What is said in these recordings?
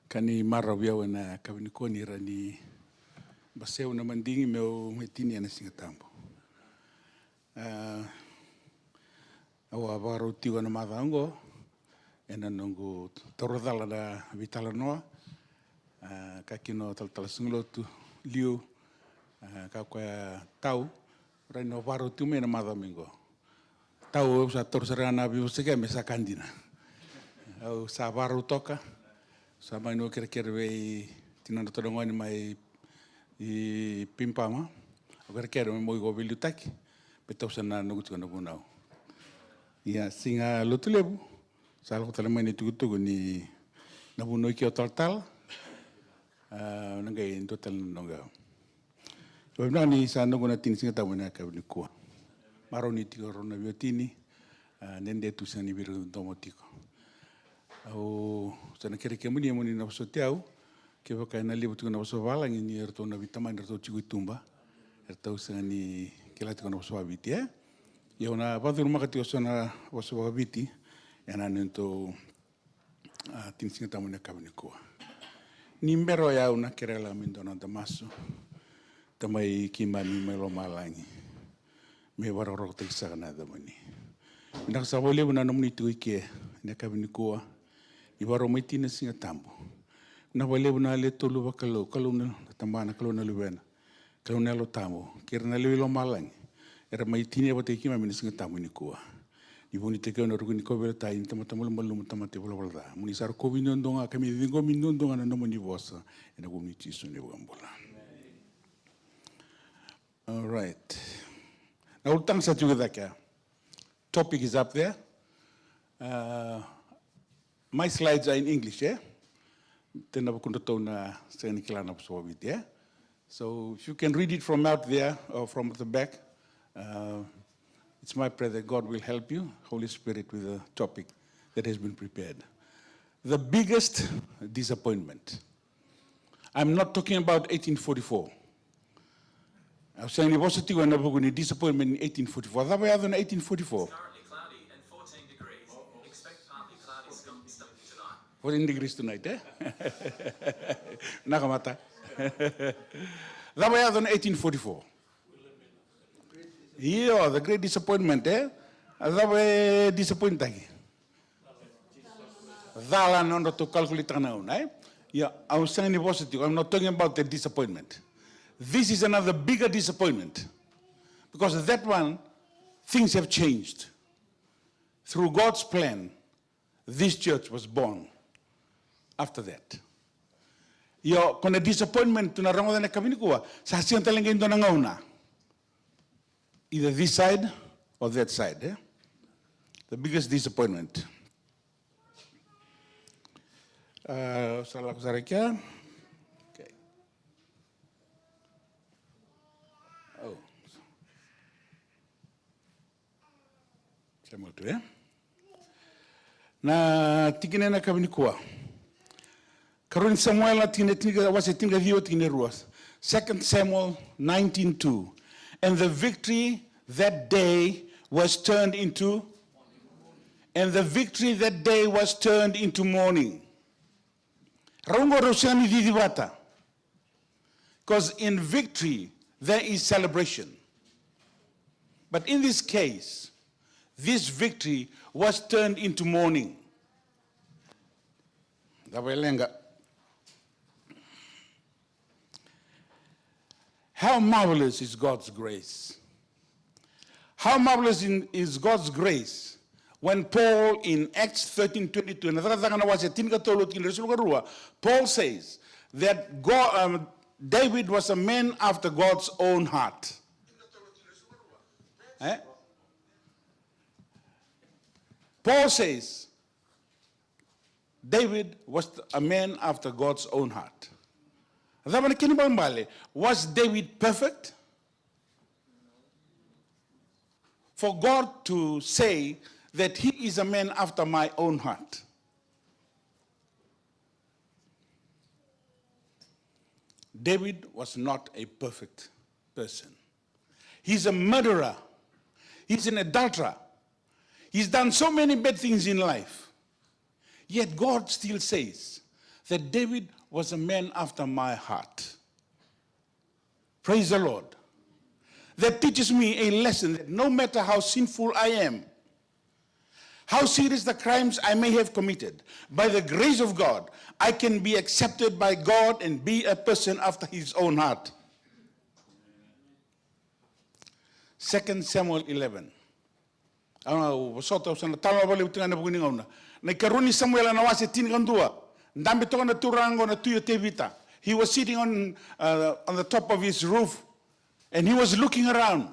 Kani marawia na kavinikoni rani baseu na mandingi meu metini ana singatambo. Awa varo tiwa na madhango ena nongo torodala da vitala noa kakino taltala sunglotu liu kakwa tau rano varo tiwa na madhamingo. Tau sa torsarana biuseke me sa kandina. Au sa varo toka sa mai no kere wei tinana todongoni mai I pimpama o kere mo go vilutaki petau sana no gutu na bunau. Ia singa lotulebu sa lo tala mai ni tugutugu ni na bunoi ki o taltal nangai total nonga. So ni sa no gona tin singa tamu na ka ni ko. Maro ni tiko rona biotini nende tu sani biru domotiko. Au sana kere kemuni moni na soteau ke waka na libu tukuna waso wala ngini erto na vitama erto chigu tumba erto sani kela tukuna waso wabiti ia ona vaduru makati wasona waso wabiti yana nento tinsinga tamu na kabinikoa ni mbero ya una kerela mindona damaso tamai kimani melo malangi me waroro teksa na damani ndak sabole buna nomni tuike na kabinikoa I waro maitina singa tambo na wale na le tolu wakalo kalau na tambana kalau na luwena kalau na lo tamo kira na lo malang era maitini abate kima mini singa tamo ni kuwa I boni te kau na rukuni ko bela tai tama tama lumbalum tama te bola bola muni sar ko binondonga kami dingo binondonga na no moni vosa ena boni tisu ni wambola. All right, now utang sa juga ka topic is up there. My slides are in English, yeah? So if you can read it from out there or from the back, it's my prayer that God will help you, Holy Spirit, with the topic that has been prepared. The biggest disappointment. I'm not talking about 1844. I was saying university when I was disappointment in 1844. That was in 1844. What in degrees tonight, eh? Nakamata. That was in 1844. Yeah, the great disappointment, eh? That was disappointing. Dala no to calculate now, eh? Yeah, I was saying university. I'm not talking about the disappointment. This is another bigger disappointment. Because that one, things have changed. Through God's plan, this church was born. After that, yo kona disappointment tuna rangoda na kabini kuwa sa siang talenge ndo na ngauna either this side or that side, eh? The biggest disappointment. Salah kusarakia. Okay. Oh. Sama tu, eh? Na tikine na kabini kuwa. Karon Samuel was a tinga dio tine ruas. 2 Samuel 19:2. And the victory that day was turned into morning. Raungo rosani didibata. Because in victory there is celebration. But in this case, this victory was turned into mourning. How marvelous is God's grace. How marvelous is God's grace when Paul in Acts 13:22, Paul says that David was a man after God's own heart. Eh? Paul says David was a man after God's own heart. Was David perfect? For God to say that he is a man after my own heart. David was not a perfect person. He's a murderer. He's an adulterer. He's done so many bad things in life. Yet God still says that David was a man after my heart. Praise the Lord. That teaches me a lesson that no matter how sinful I am, how serious the crimes I may have committed, by the grace of God, I can be accepted by God and be a person after his own heart. 2 Samuel 11. He was sitting on the top of his roof and he was looking around.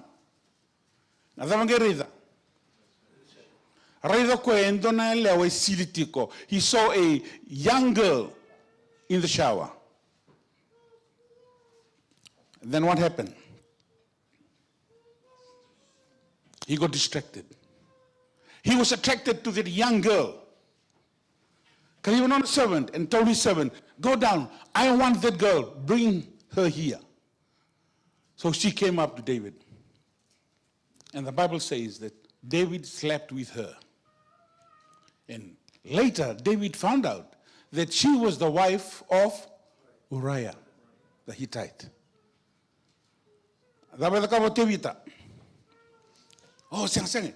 He saw a young girl in the shower. Then what happened? He got distracted. He was attracted to that young girl. Because he went on a servant and told his servant, go down, I want that girl, bring her here. So she came up to David. And the Bible says that David slept with her. And later, David found out that she was the wife of Uriah, the Hittite. Oh, sang.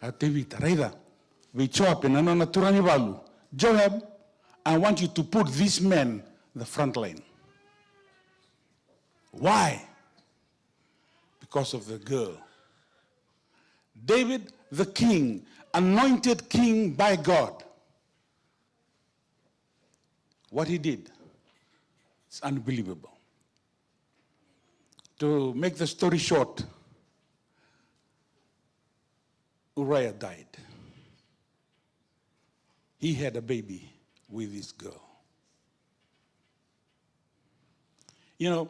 Tevita, Raida, Joab, I want you to put this man the front line. Why? Because of the girl. David, the king, anointed king by God. What he did, it's unbelievable. To make the story short, Uriah died. He had a baby with this girl. You know,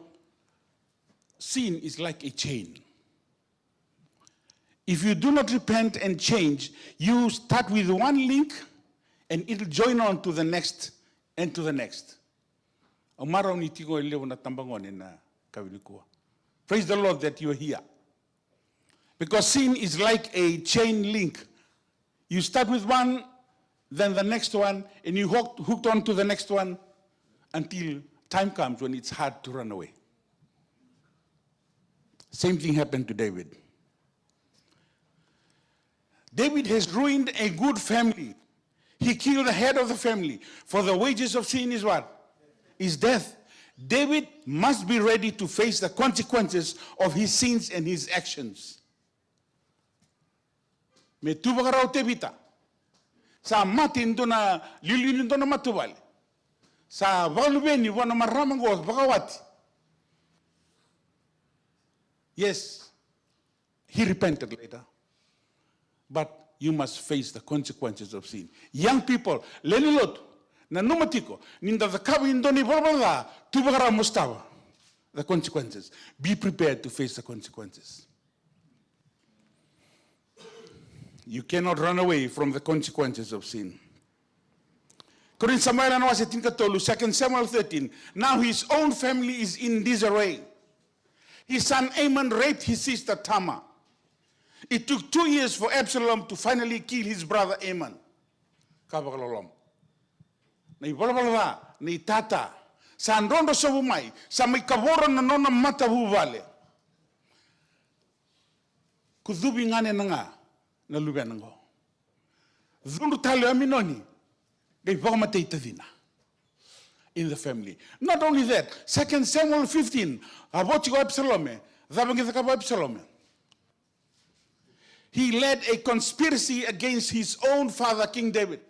sin is like a chain. If you do not repent and change, you start with one link and it'll join on to the next and to the next. Praise the Lord that you are here. Because sin is like a chain link. You start with one, then the next one, and you hooked on to the next one until time comes when it's hard to run away. Same thing happened to David. David has ruined a good family. He killed the head of the family. For the wages of sin is what? Is death. David must be ready to face the consequences of his sins and his actions. Me tubagarao tebita. Sa matin do na lilinin do na matubal. Sa valubeni wana maramangos bagawati. Yes, he repented later. But you must face the consequences of sin. Young people, lenilot, na numatiko, ninda the kabi indoni balbala, tubagara mustawa. The consequences. Be prepared to face the consequences. You cannot run away from the consequences of sin. 2 Samuel 13. Now his own family is in disarray. His son Amon raped his sister Tamar. It took 2 years for Absalom to finally kill his brother Amon. Ni tata. Sa andondo sa bumay. Sa may kaboran na nona mata buvale. Kudubi ngane na nga. Nalubian ngo. Zundu talo aminoni. Gay pagamatay tadina. In the family. Not only that, 2 Samuel 15. About you Absalom. Absalom. He led a conspiracy against his own father, King David.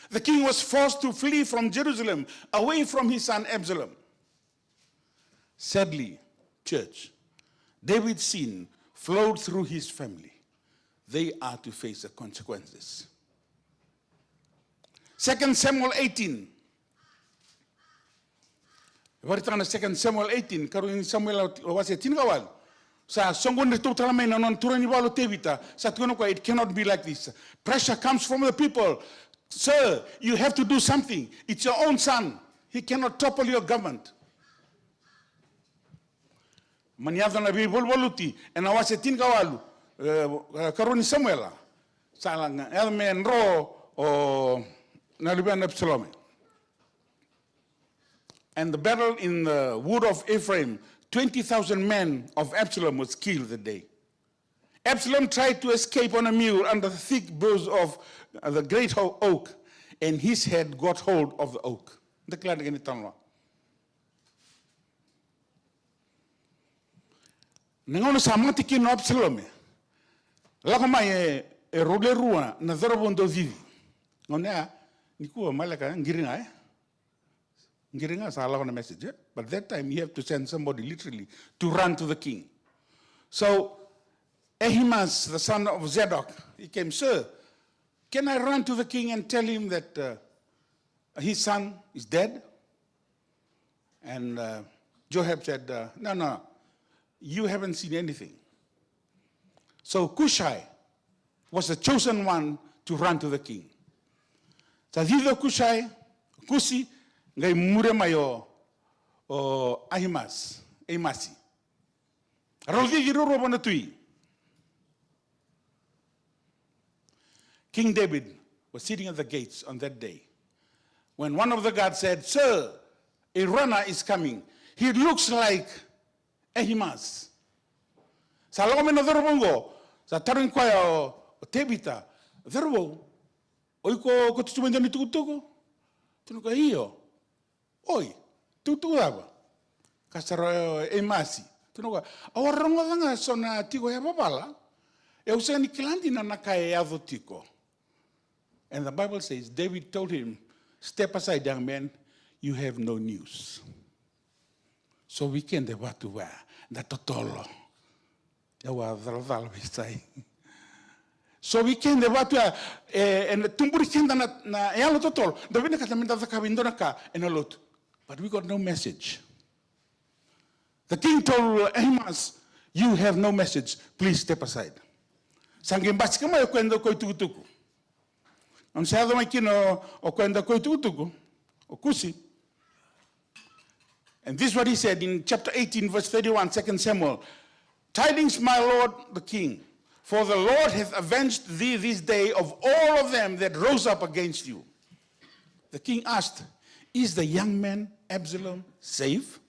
The king was forced to flee from Jerusalem, away from his son Absalom. Sadly, church, David's sin flowed through his family. They are to face the consequences. 2 Samuel 18. What is 2 Samuel 18? Karuin Samuel was a tingawal. Sa songon de tutalamen non turani walo tevita. Sa tuno it cannot be like this. Pressure comes from the people. Sir, you have to do something. It's your own son. He cannot topple your government. Maniado na bi volvoluti and awase tingawalu. Karuni Samuela. salang elmen ro o naliban Absalom. And the battle in the wood of Ephraim, 20,000 men of Absalom was killed that day. Absalom tried to escape on a mule under the thick boughs of the great oak, and his head got hold of the oak. Declared again itanwa. Nengono samati kino Absalom. Lakoma e rode rua na zarabondo zivi. Ngone nikua malaka ngiringa Ngiringa salah on a message. But that time you have to send somebody literally to run to the king. So Ahimaaz, the son of Zadok, he came, "Sir, can I run to the king and tell him that his son is dead?" And Joab said, no, you haven't seen anything. So Cushai was the chosen one to run to the king. So Zido Cushai, Kusi, ngai mure mayo o Ahimaaz, Amasi. Rolgi giroro bonatui. King David was sitting at the gates on that day when one of the guards said, "Sir, a runner is coming. He looks like Ahimaaz." Sa logo mena dorobongo, sa tarin kwa o Tebita, dorobo, oiko ko tutumenda ni tukutuko. Tunuka iyo. Oi, tutu aba. Kasaro Emasi. Tunuka, awarongo nga sona tiko ya babala. E usani kilandi na nakae avo tiko. And the Bible says, David told him, "Step aside, young man, you have no news." So we can debatu wa na totolo. Ya wa dal visai. So we can debatu and tumburi kenda na yalo totolo. Davina katamenda zakabindona ka and a lot. But we got no message. The king told Ahimaaz, "You have no message. Please step aside." Sangin basikama yo kwenda ko tukutuku. Ang sado may kino o kwenda ko tukutuku o kusi. And this is what he said in chapter 18, verse 31, 2 Samuel. "Tidings, my lord the king, for the Lord hath avenged thee this day of all of them that rose up against you." The king asked, "Is the young man Absalom safe?"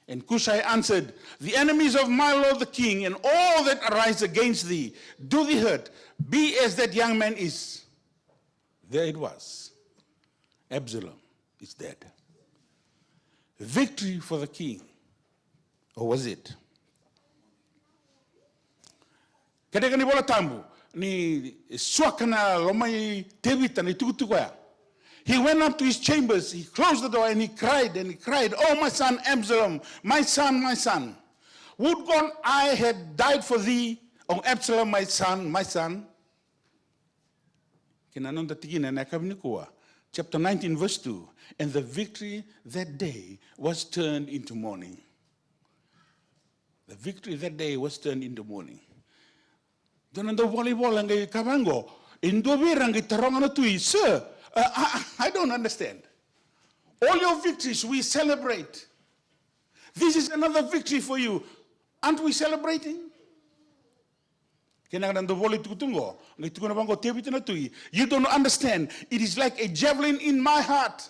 And Cushai answered, "The enemies of my lord the king and all that arise against thee do thee hurt. Be as that young man is." There it was. Absalom is dead. Victory for the king. Or was it? Kadeka ni bola tambu ni swakana lomai Tebita ni tukutukoya. He went up to his chambers, he closed the door and he cried, "Oh, my son Absalom, my son, my son. Would God I had died for thee, O Absalom, my son, my son." Kinanonda tigina na kabnikua. Chapter 19, verse 2. And the victory that day was turned into mourning. The victory that day was turned into mourning. Donando volleyball ngai kabango. Indo ngai taronga tui, "Sir, I don't understand. All your victories we celebrate. This is another victory for you. Aren't we celebrating?" You don't understand. It is like a javelin in my heart.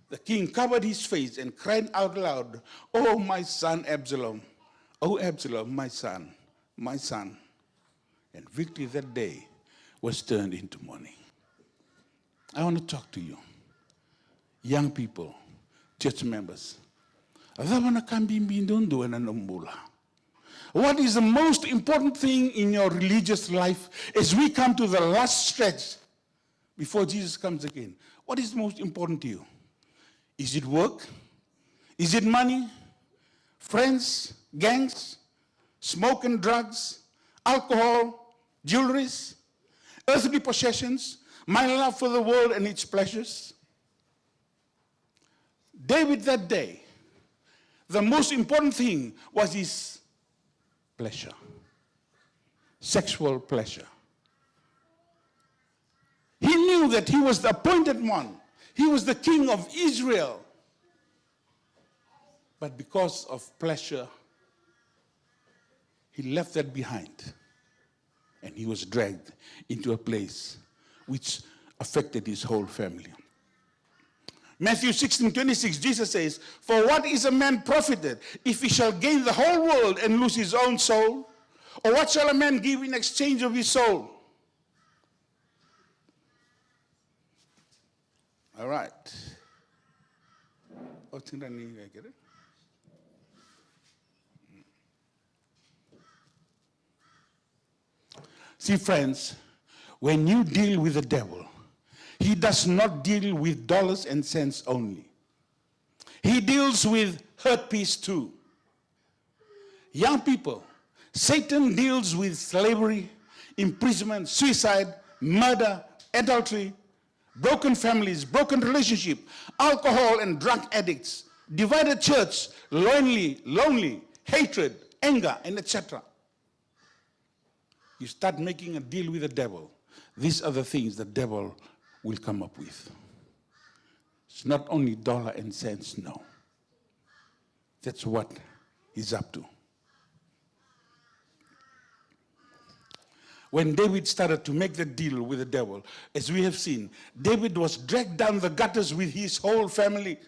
The king covered his face and cried out loud, "Oh, my son Absalom. Oh, Absalom, my son, my son." And victory that day was turned into mourning. I want to talk to you, young people, church members. What is the most important thing in your religious life as we come to the last stretch before Jesus comes again? What is most important to you? Is it work? Is it money? Friends? Gangs? Smoke and drugs? Alcohol? Jewelries? Earthly possessions? My love for the world and its pleasures? David that day, the most important thing was his pleasure, sexual pleasure. He knew that he was the appointed one. He was the king of Israel. But because of pleasure, he left that behind and he was dragged into a place which affected his whole family. Matthew 16:26, Jesus says, "For what is a man profited if he shall gain the whole world and lose his own soul? Or what shall a man give in exchange of his soul?" All right. Oh, get it? See, friends, when you deal with the devil, he does not deal with dollars and cents only. He deals with hurt peace too. Young people, Satan deals with slavery, imprisonment, suicide, murder, adultery, broken families, broken relationship, alcohol and drug addicts, divided church, lonely, hatred, anger, and etc. You start making a deal with the devil. These are the things the devil will come up with. It's not only dollar and cents, no. That's what he's up to. When David started to make the deal with the devil, as we have seen, David was dragged down the gutters with his whole family.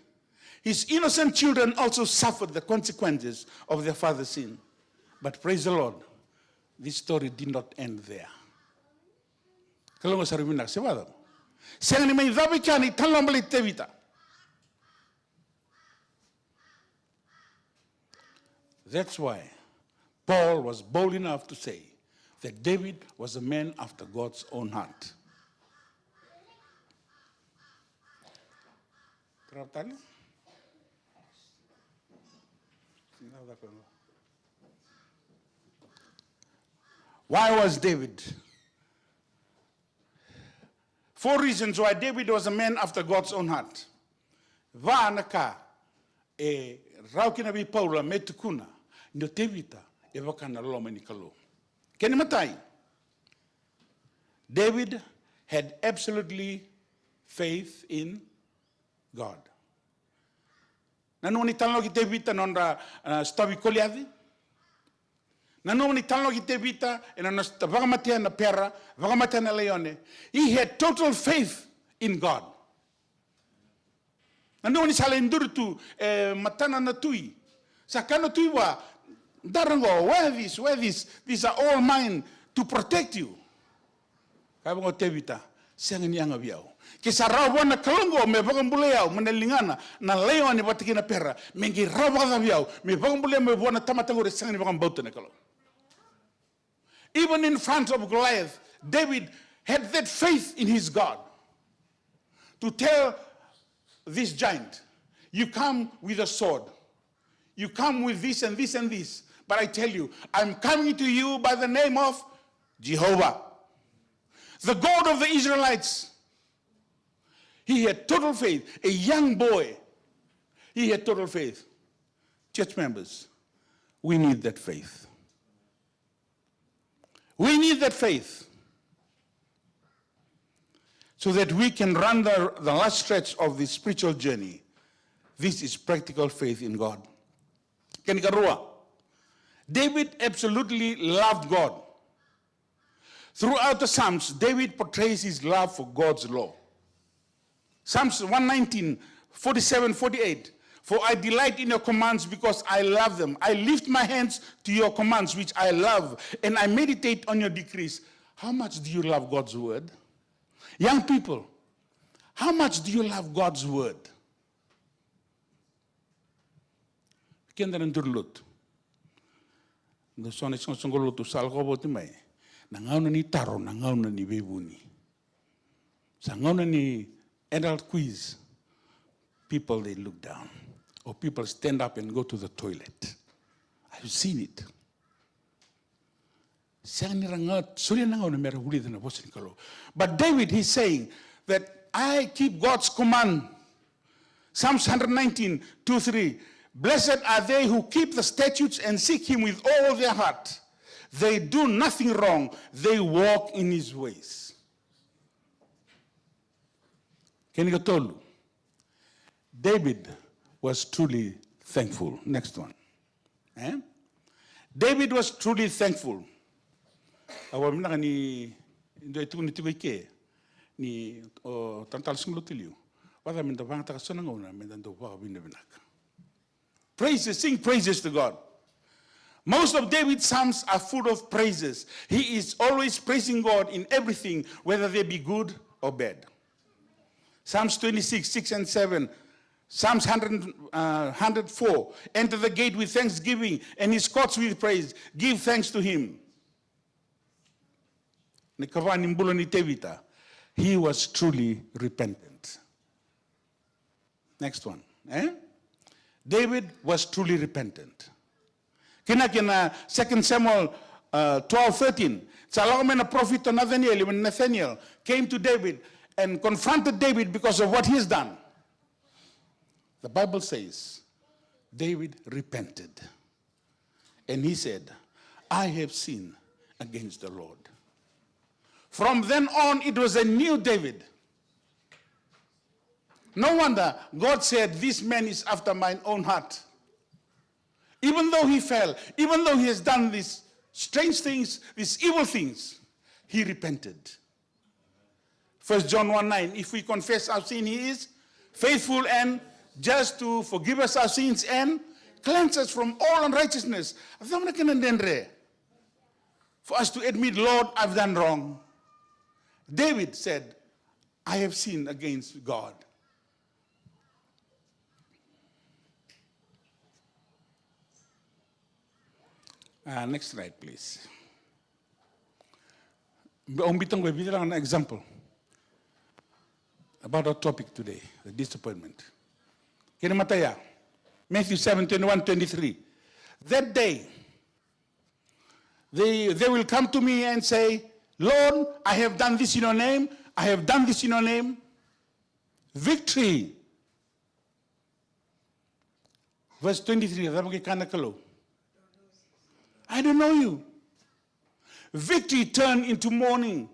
His innocent children also suffered the consequences of their father's sin. But praise the Lord, this story did not end there. That's why Paul was bold enough to say that David was a man after God's own heart. Why was David? 4 reasons why David was a man after God's own heart. Vanaka e raukina bi Paula metukuna no tevita e vakana loma ni kalo. Keni matai? David had absolutely faith in God. Nanu ni tanlo ki tevita nonra stabi koliadi. Nanu ni tanlo ki tevita ena vagamatia na pera, vagamatia na leone. He had total faith in God. Nanu ni sala indurtu matana na tui. Sakana tui wa darango, wear this. These are all mine to protect you. Kabongo tevita, siangin yang abiao. Kisa rawa na kalongo me bagambuleo manelingana na leo ni batikina pera mengi rawa abiao me bagambuleo me buona tamatangore siangin bagambauta na kalo. Even in front of Goliath, David had that faith in his God to tell this giant, you come with a sword, you come with this and this and this. But I tell you, I'm coming to you by the name of Jehovah, the God of the Israelites. He had total faith. A young boy, he had total faith. Church members, we need that faith. We need that faith so that we can run the last stretch of the spiritual journey. This is practical faith in God. Kenikarua. David absolutely loved God. Throughout the Psalms, David portrays his love for God's law. Psalms 119, 47, 48. For I delight in your commands because I love them. I lift my hands to your commands, which I love, and I meditate on your decrees. How much do you love God's word? Young people, how much do you love God's word? Kinderen durlut. The son is going to salgo mai. Nangauna ni taro, nangauna ni bebuni. Sangauna ni adult quiz. People, they look down. Or people stand up and go to the toilet. I've seen it. But David, he's saying that I keep God's command. Psalms 119, 2, 3. Blessed are they who keep the statutes and seek him with all their heart. They do nothing wrong. They walk in his ways. Kenigotolu. David was truly thankful. Next one. David was truly thankful. Awa mina ni ndo itu ni tiba ke ni o tantal sunglo tiliu. Wala minda bang ta sona ngona minda ndo wa binda binaka. Praises, sing praises to God. Most of David's psalms are full of praises. He is always praising God in everything, whether they be good or bad. Psalms 26, 6 and 7. Psalms 104. Enter the gate with thanksgiving and his courts with praise. Give thanks to him. He was truly repentant. Next one. David was truly repentant. Kina 2 Samuel 12:13. Solomon, a prophet of Nathaniel, when Nathaniel came to David and confronted David because of what he's done, the Bible says David repented. And he said, I have sinned against the Lord. From then on, it was a new David. No wonder God said, this man is after mine own heart. Even though he fell, even though he has done these strange things, these evil things, he repented. 1 John 1:9, if we confess our sin, he is faithful and just to forgive us our sins and cleanse us from all unrighteousness. For us to admit, Lord, I've done wrong. David said, I have sinned against God. Next slide, please. An example about our topic today, the disappointment. Matthew 7:21-23. That day, they will come to me and say, Lord, I have done this in your name. I have done this in your name. Victory. Verse 23. I don't know you. Victory turned into mourning.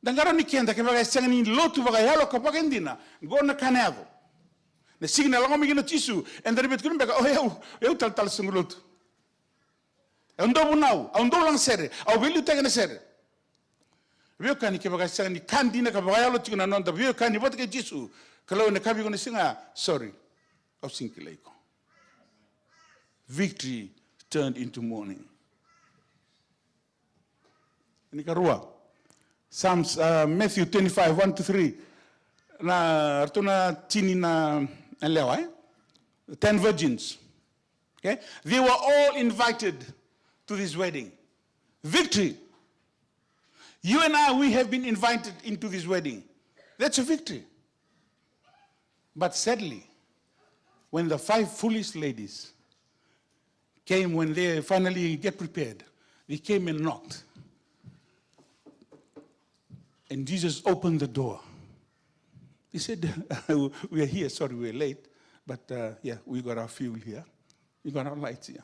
Dangaron ni kenda ke bagai sangani lotu bagai halo ka pagendina gona kanado. Ne signal ngo migino tisu and the bit kun bega oh eu tal sungulotu. Ando bunau, ando lang sere, au velu tegene sere. Vio kani ke bagai sangani kandina ka bagai halo tikuna nonda vio kani bot ke tisu. Kalau ne kabi gona singa sorry. Au sinkileiko. Victory turned into mourning. Nicaragua. Psalms, Matthew 25, 1-3. Na artuna tini na lewa, 10 virgins. Okay? They were all invited to this wedding. Victory. You and I, we have been invited into this wedding. That's a victory. But sadly, when the 5 foolish ladies came, when they finally get prepared, they came and knocked. And Jesus opened the door. He said, we are here, sorry we're late, but yeah, we got our fuel here. We got our lights here.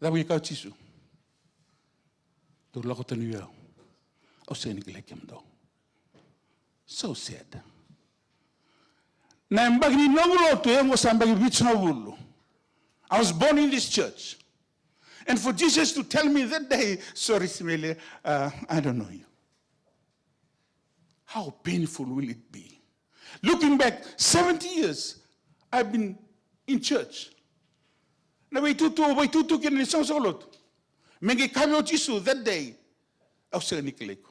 That we got Jesus. So sad. I was born in this church. And for Jesus to tell me that day, sorry, Isimeli, I don't know you. How painful will it be? Looking back, 70 years, I've been in church. Na way tutu kin ni song solot. Mengi kami o Jesus that day. Au sa nikeleko.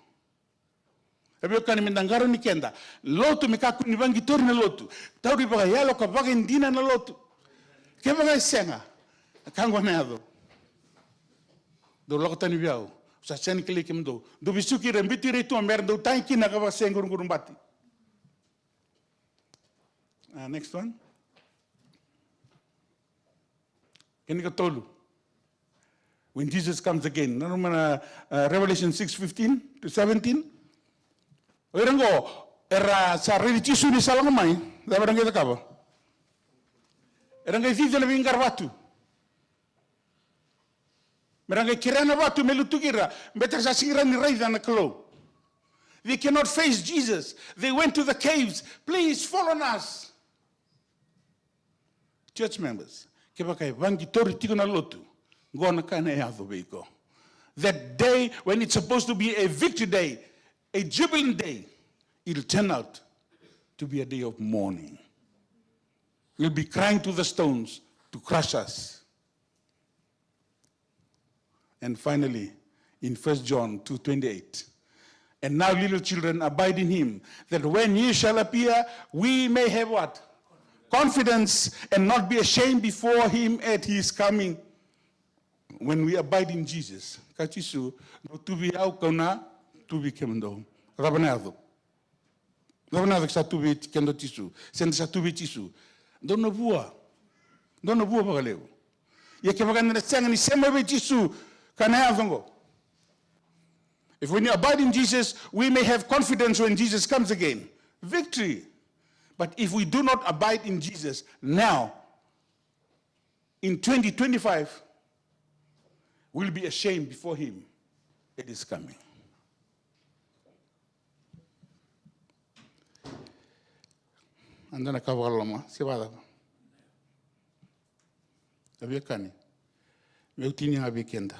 Sabi ko kanimi ndangaro ni kenda. Lotu mikaku ni bangi tori na lotu. Tauri baga yalo ka baga indina na lotu. Ke baga senga. Kangwa nado. Do lokota ni biao. Sa sen keleke mdo. Do bisuki rembiti retu merdo taiki na ka ba sengur ngurumbati. Next one. When Jesus comes again, Revelation 6:15-17. Oirango era sa religisu ni salamai, da barangay takaba. Erangay thito na bingar batu. Merangay kirana batu melutukira, better sa singira ni raida na kalo. They cannot face Jesus. They went to the caves. Please follow us. Church members, kebakay bangi tori tiko na lotu. That day when it's supposed to be a victory day, a jubilant day, it'll turn out to be a day of mourning. We'll be crying to the stones to crush us. And finally, in 1 John 2:28, and now little children, abide in him, that when he shall appear, we may have what? Confidence, and not be ashamed before him at his coming. When we abide in Jesus, kachisu to be au kauna to be kemendo rabanado sa to be kendo tisu sen sa to be tisu dono bua bagaleu ye ke baganda tsanga ni sema be tisu kana avongo. If when you abide in Jesus, we may have confidence when Jesus comes again, victory. But if we do not abide in Jesus now, in 2025, we'll be ashamed before him. It is coming. And then I cover Loma, Sibada. Abiakani. Meutini Abikenda.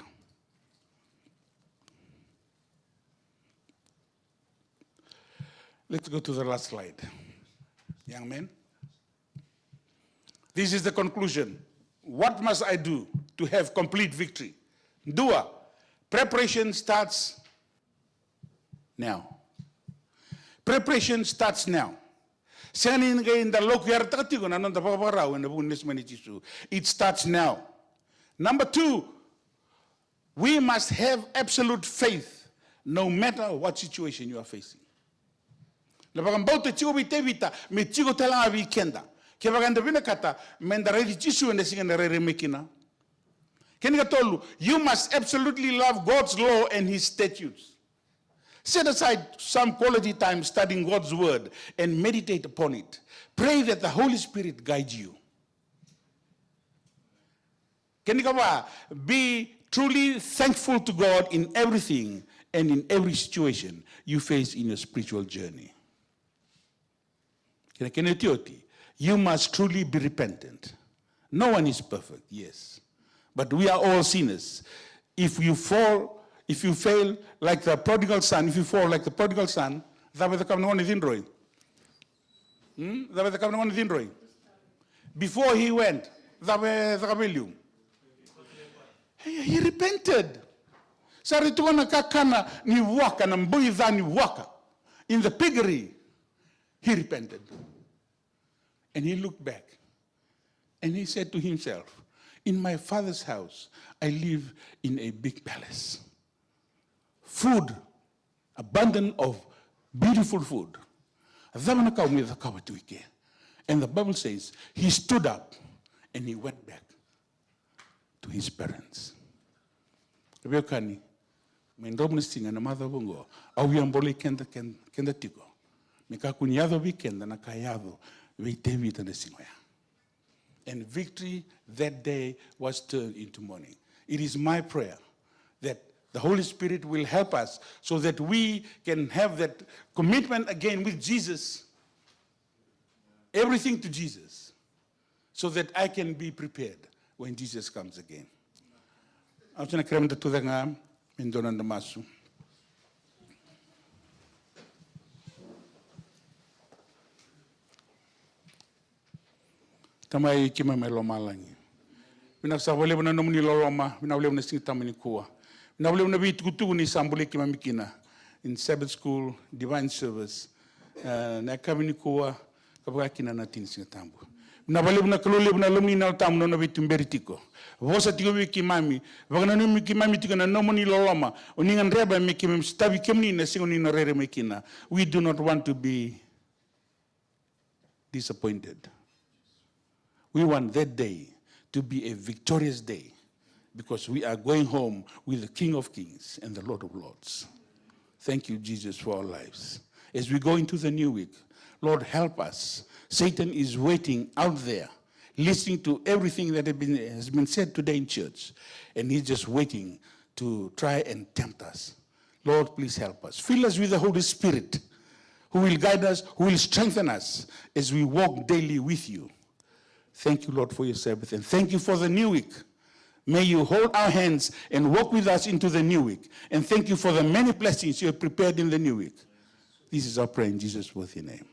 Let's go to the last slide. Young men. This is the conclusion. What must I do to have complete victory? Dua. Preparation starts now. Preparation starts now. It starts now. Number 2, we must have absolute faith no matter what situation you are facing. You must absolutely love God's law and his statutes. Set aside some quality time studying God's word and meditate upon it. Pray that the Holy Spirit guides you. Be truly thankful to God in everything and in every situation you face in your spiritual journey. You must truly be repentant. No one is perfect, yes. But we are all sinners. If you fail like the prodigal son, before he went, he repented. In the piggery, he repented. And he looked back. And he said to himself, in my father's house, I live in a big palace. Food, abundance of beautiful food. And the Bible says, he stood up and he went back to his parents. And victory that day was turned into mourning. It is my prayer that the Holy Spirit will help us so that we can have that commitment again with Jesus, everything to Jesus, so that I can be prepared when Jesus comes again. I'm going to to the masu. Tamai kima melo malangi. Mina sabole bana nomni loloma, mina wale sing tamani kuwa. Mina wale bit kutu ni sambole kima mikina in Sabbath school, divine service. Na kamini kuwa kabaga kina na tin sing tambu. Mina wale bana kalole bana lomni na tamu no bitu mberitiko. Vosa tiko wiki mami, vagana no miki mami tiko na nomni loloma. Uningan reba miki mstabi kemni na singo ni na rere mikina. We do not want to be disappointed. We want that day to be a victorious day because we are going home with the King of Kings and the Lord of Lords. Thank you, Jesus, for our lives. As we go into the new week, Lord, help us. Satan is waiting out there, listening to everything that has been said today in church, and he's just waiting to try and tempt us. Lord, please help us. Fill us with the Holy Spirit, who will guide us, who will strengthen us as we walk daily with you. Thank you, Lord, for your Sabbath, and thank you for the new week. May you hold our hands and walk with us into the new week. And thank you for the many blessings you have prepared in the new week. This is our prayer in Jesus' worthy name.